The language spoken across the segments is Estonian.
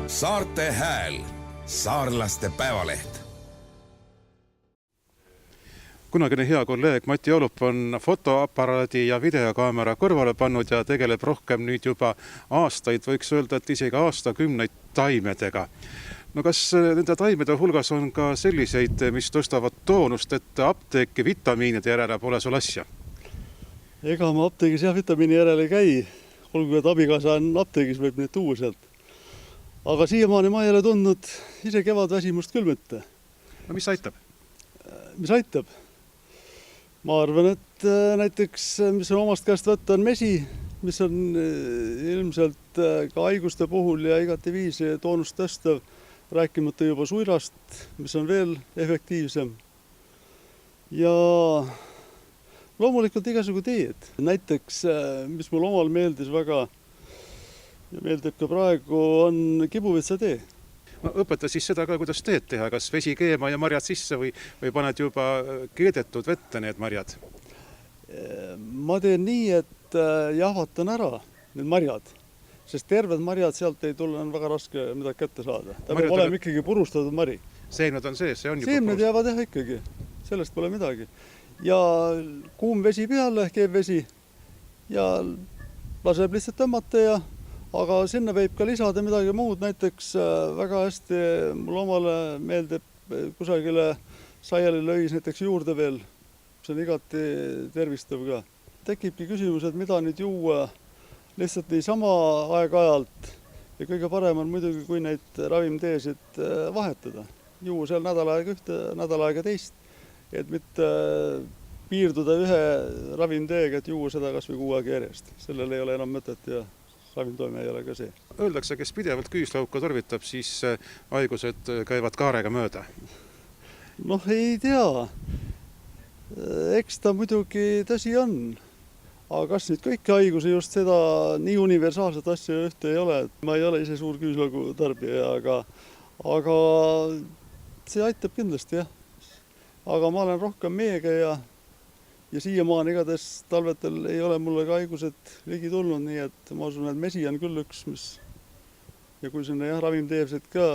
Saarte Hääl, saarlaste päevaleht. Kunagine hea kolleeg Mati Olup on fotoaparaadi ja videokaamera kõrvale pannud ja tegeleb rohkem nüüd juba aastaid, võiks öelda, et isegi aastakümneid taimedega. No kas nende taimede hulgas on ka selliseid, mis tõstavad toonust, et apteeki vitamiinide järele pole sul asja? Ega ma apteegis vitamiini järele ei käi, olgu, et abikaasa on apteegis, võib neid tuua sealt. Aga siiamaani ma ei ole tundnud ise kevadväsimust küll mitte. No mis aitab? Mis aitab? Ma arvan, et näiteks, mis on omast käest võtta, on mesi, mis on ilmselt ka haiguste puhul ja igati viisi toonust tõstav, rääkimata juba suirast, mis on veel efektiivsem. Ja loomulikult igasugu teed. Näiteks, mis mul omal meeldis väga ja meeldib ka praegu, on kibuvitsatee. No, õpeta siis seda ka, kuidas teed teha, kas vesi keema ja marjad sisse või paned juba keedetud vette need marjad? Ma teen nii, et jahvatan ära need marjad, sest terved marjad sealt ei tulla, on väga raske midagi kätte saada. Ta peab olema ikkagi purustatud mari. Seemned on sees, see on juba Seemned jäävad ikkagi, sellest pole midagi. Ja kuum vesi peale, keevvesi ja laseb lihtsalt tõmmata aga sinna võib ka lisada midagi muud, näiteks väga hästi mul omale meeldib kusagile saiali lõis näiteks juurde veel, see on igati tervistav ka. Tekibki küsimus, et mida nüüd juua lihtsalt niisama aeg-ajalt ja kõige parem on muidugi, kui neid ravimteesid vahetada. Juua seal nädal aega ühte, nädal aega teist, et mitte piirduda ühe ravimteega, et juua seda kas või 6 aega järjest. Sellel ei ole enam mõtet ja ravimtoime ei ole ka see. Öeldakse, kes pidevalt küüslauka tarvitab, siis haigused käivad kaarega mööda. Noh, ei tea. Eks ta muidugi tõsi on. Aga kas nüüd kõik haiguse just seda nii universaalset asja ühte ei ole? Ma ei ole ise suur küüslaugu tarbija, aga see aitab kindlasti, jah. Aga ma olen rohkem meega ja siiamaani igatahes talvetel ei ole mulle ka haigused ligi tulnud, nii et ma usun, et mesi on küll üks, mis ja kui sinna ravimteesid ka,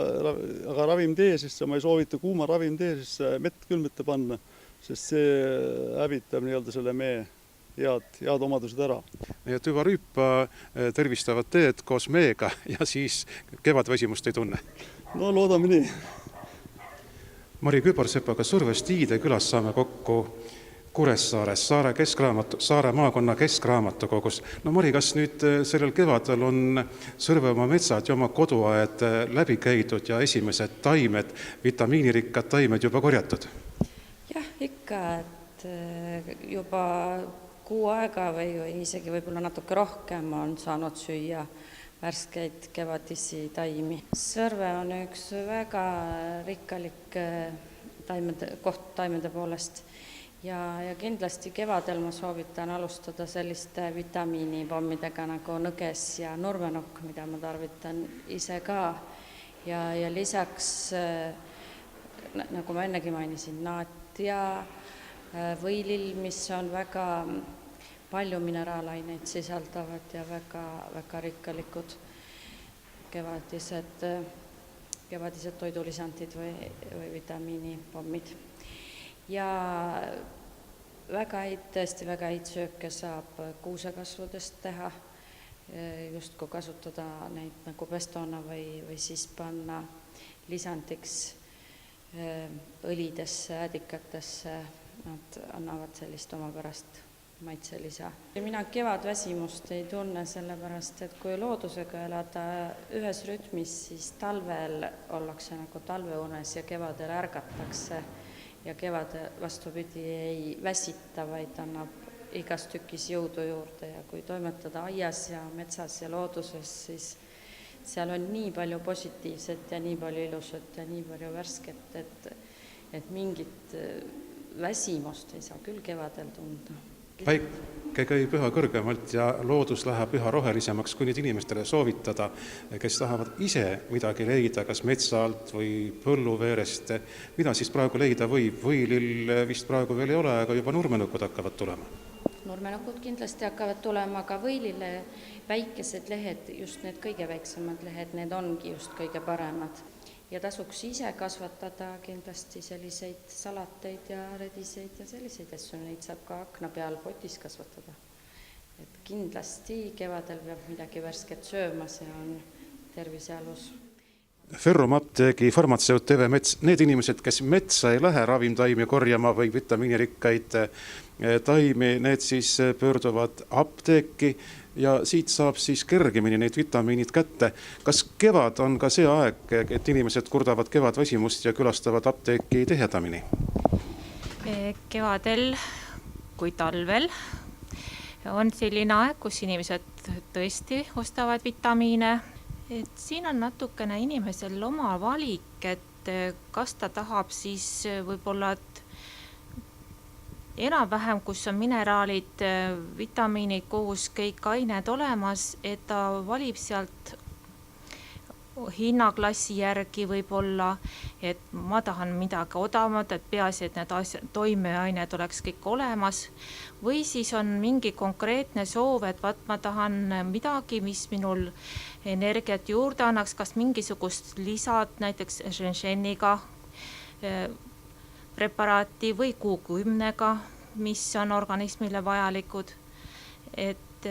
aga ravimtee, siis ma ei soovita kuuma ravimtee, siis mett küll mitte panna, sest see hävitab nii-öelda selle mee head omadused ära. Nii et juba rüüpa tervistavad teed koos meega ja siis kevadväsimust ei tunne. No loodame nii. Mari Kübarsepaga Survest Tiide külas saame kokku Kuressaares, Saare maakonna keskraamatukogus. No Mari, kas nüüd sellel kevadel on Sõrvemaa metsad ja oma koduaed läbi käidud ja esimesed taimed, vitamiinirikkad taimed juba korjatud? Jah, ikka, et juba 6 aega või isegi võib-olla natuke rohkem on saanud süüa värskeid kevadisi taimi. Sõrve on üks väga rikkalik koht taimede poolest. Ja kindlasti kevadel ma soovitan alustada selliste vitamiinipommidega nagu nõges ja nurmenukk, mida ma tarvitan ise ka. Ja lisaks, nagu ma ennegi mainisin, naat ja võilill, mis on väga palju mineraalaineid sisaldavad ja väga, väga rikkalikud kevadised toidulisandid või vitamiinipommid. Ja tõesti väga häid sööke saab kuusekasvudest teha, just kui kasutada neid nagu pestona või siis panna lisandiks õlidesse, ädikatesse, nad annavad sellist omapärast maitselisa. Mina kevadväsimust ei tunne sellepärast, et kui loodusega elada ühes rütmis, siis talvel ollakse nagu talveunes ja kevadel ärgatakse. Ja kevad vastupidi ei väsita, vaid annab igas tükis jõudu juurde ja kui toimetada aias ja metsas ja looduses, siis seal on nii palju positiivset ja nii palju ilusat ja nii palju värsket, et mingit väsimust ei saa küll kevadel tunda. Päike käib üha kõrgemalt ja loodus läheb üha rohelisemaks, kui nüüd inimestele soovitada, kes tahavad ise midagi leida, kas metsa alt või põlluveerest. Mida siis praegu leida võib? Võilill vist praegu veel ei ole, aga juba nurmenukud hakkavad tulema. nurmenukud kindlasti hakkavad tulema, aga võilile väikesed lehed, just need kõige väiksemad lehed, need ongi just kõige paremad. Ja tasuks ise kasvatada kindlasti selliseid salateid ja rediseid ja selliseid asju, neid saab ka akna peal potis kasvatada. Et kindlasti kevadel peab midagi värsket sööma, see on tervise alus. Ferrum apteegi farmatseut Eve Mets, need inimesed, kes metsa ei lähe ravimtaimi korjama või vitamiinirikkaid taimi, need siis pöörduvad apteeki ja siit saab siis kergemini neid vitamiinid kätte. Kas kevad on ka see aeg, et inimesed kurdavad kevadväsimust ja külastavad apteeki tihedamini? Kevadel kui talvel on selline aeg, kus inimesed tõesti ostavad vitamiine. Et siin on natukene inimesel oma valik, et kas ta tahab siis võib-olla enam-vähem, kus on mineraalid, vitamiinid koos, kõik ained olemas, et ta valib sealt hinnaklassi järgi võib-olla, et ma tahan midagi odavamat, et peaasi, et need toimeained oleks kõik olemas. Või siis on mingi konkreetne soov, et ma tahan midagi, mis minul energiat juurde annaks, kas mingisugust lisad, näiteks ženšeniga preparaati või Q10-ga, mis on organismile vajalikud. Et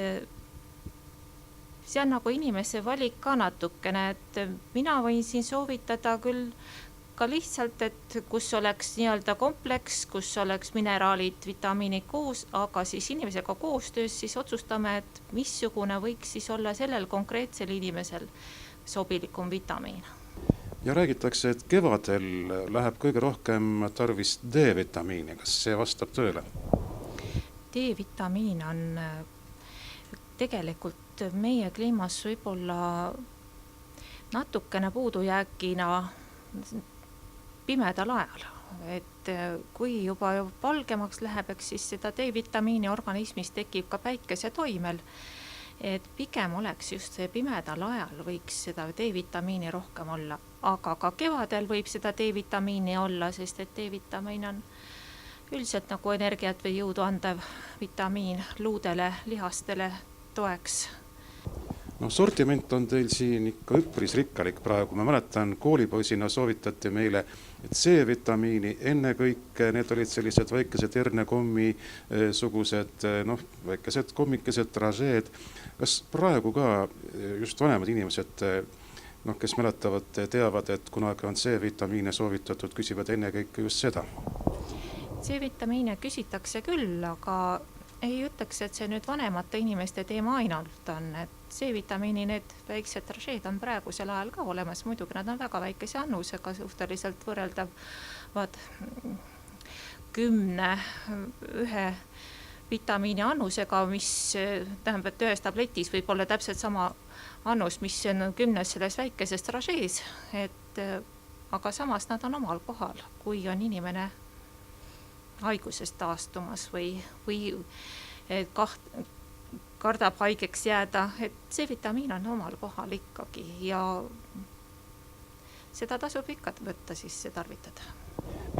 see on nagu inimese valik ka natukene, et mina võin siin soovitada küll ka lihtsalt, et kus oleks nii-öelda kompleks, kus oleks mineraalid, vitamiinid koos, aga siis inimesega koostöös siis otsustame, et missugune võiks siis olla sellel konkreetsel inimesel sobilikum vitamiin. Ja räägitakse, et kevadel läheb kõige rohkem tarvis D-vitamiini. Kas see vastab tööle? D-vitamiin on tegelikult meie kliimas võib-olla natukene puudujääkina pimedal ajal. Et kui juba valgemaks läheb, siis seda D-vitamiini organismis tekib ka päikese toimel. Et pigem oleks just see pimedal ajal võiks seda D-vitamiini rohkem olla. Aga ka kevadel võib seda D-vitamiini olla, sest et D-vitamiin on üldiselt nagu energiat või jõudu andev vitamiin luudele, lihastele toeks. No, sortiment on teil siin ikka üpris rikkalik praegu. Ma mäletan, koolipoisina soovitati meile, et C-vitamiini enne kõik, need olid sellised väikesed hernekommi sugused, väikesed kommikesed, dražeed. Kas praegu ka just vanemad inimesed, kes mäletavad, teavad, et kunagi on C-vitamiine soovitatud, küsivad enne kõik just seda? C-vitamiine küsitakse küll, aga ei ütleks, et see nüüd vanemate inimeste teema ainult on, et C-vitamiini need väiksed dražeed on praegusel ajal ka olemas, muidugi nad on väga väikese annusega suhteliselt võrreldavad 10 vitamiini annusega, mis tähendab, et ühes tabletis võib olla täpselt sama annus, mis on 10 selles väikeses dražees, aga samas nad on omal kohal, kui on inimene haigusest taastumas või kardab haigeks jääda, et C-vitamiin on omal kohal ikkagi ja seda tasub ikka võtta siis tarvitada.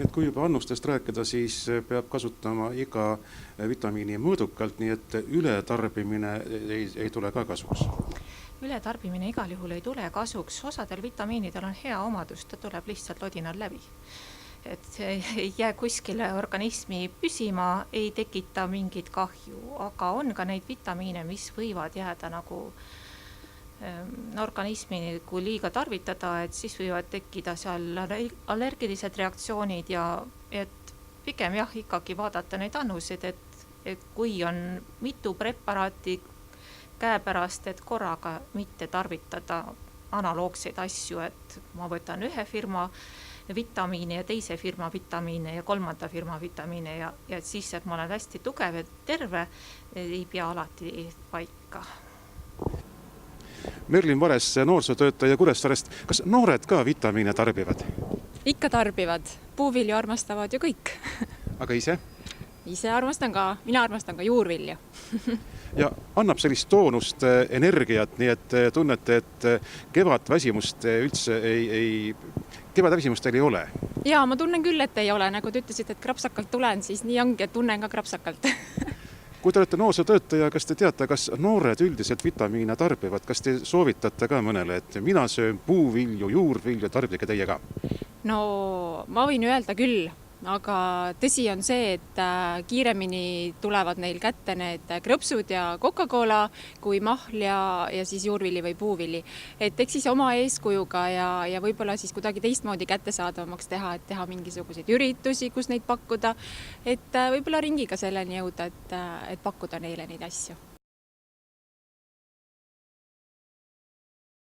Et kui juba annustest rääkida, siis peab kasutama iga vitamiini mõõdukalt, nii et ületarbimine ei tule ka kasuks. Ületarbimine igal juhul ei tule kasuks, osadel vitamiinidel on hea omadus, ta tuleb lihtsalt lodinal läbi. Et see ei jää kuskile organismi püsima, ei tekita mingit kahju, aga on ka neid vitamiine, mis võivad jääda nagu organismi, kui liiga tarvitada, et siis võivad tekkida seal allergilised reaktsioonid ja et pigem jah, ikkagi vaadata neid annusid, et kui on mitu preparaati käepärast, et korraga mitte tarvitada analoogseid asju, et ma võtan ühe firma vitamiine ja teise firma vitamiine ja kolmanda firma vitamiine ja siis, et ma olen hästi tugev ja terve, ei pea alati paika. Merlin Vares, noorsootöötaja Kuressaarest. Kas noored ka vitamiine tarbivad? Ikka tarbivad. Puuvilju armastavad ju kõik. Aga ise? Ise armastan ka. Mina armastan ka juurvilju. Ja annab sellist toonust, energiat, nii et tunnete, et kevadväsimust üldse kevadväsimust teil ei ole? Jaa, ma tunnen küll, et ei ole. Nagu te ütlesid, et krapsakalt tulen, siis nii ongi, et tunnen ka krapsakalt. kui te olete noorsootöötaja, kas te teate, kas noored üldiselt vitamiine tarbivad, kas te soovitate ka mõnele, et mina söön puuvilju, juurvilju, tarbige teie ka? No ma võin öelda küll, aga tõsi on see, et kiiremini tulevad neil kätte need krõpsud ja Coca-Cola kui mahl ja siis juurvili või puuvili. Et eks siis oma eeskujuga ja võib-olla siis kuidagi teistmoodi kättesaadavamaks teha, et teha mingisuguseid üritusi, kus neid pakkuda, et võib-olla ringiga selleni jõuda, et pakkuda neile neid asju.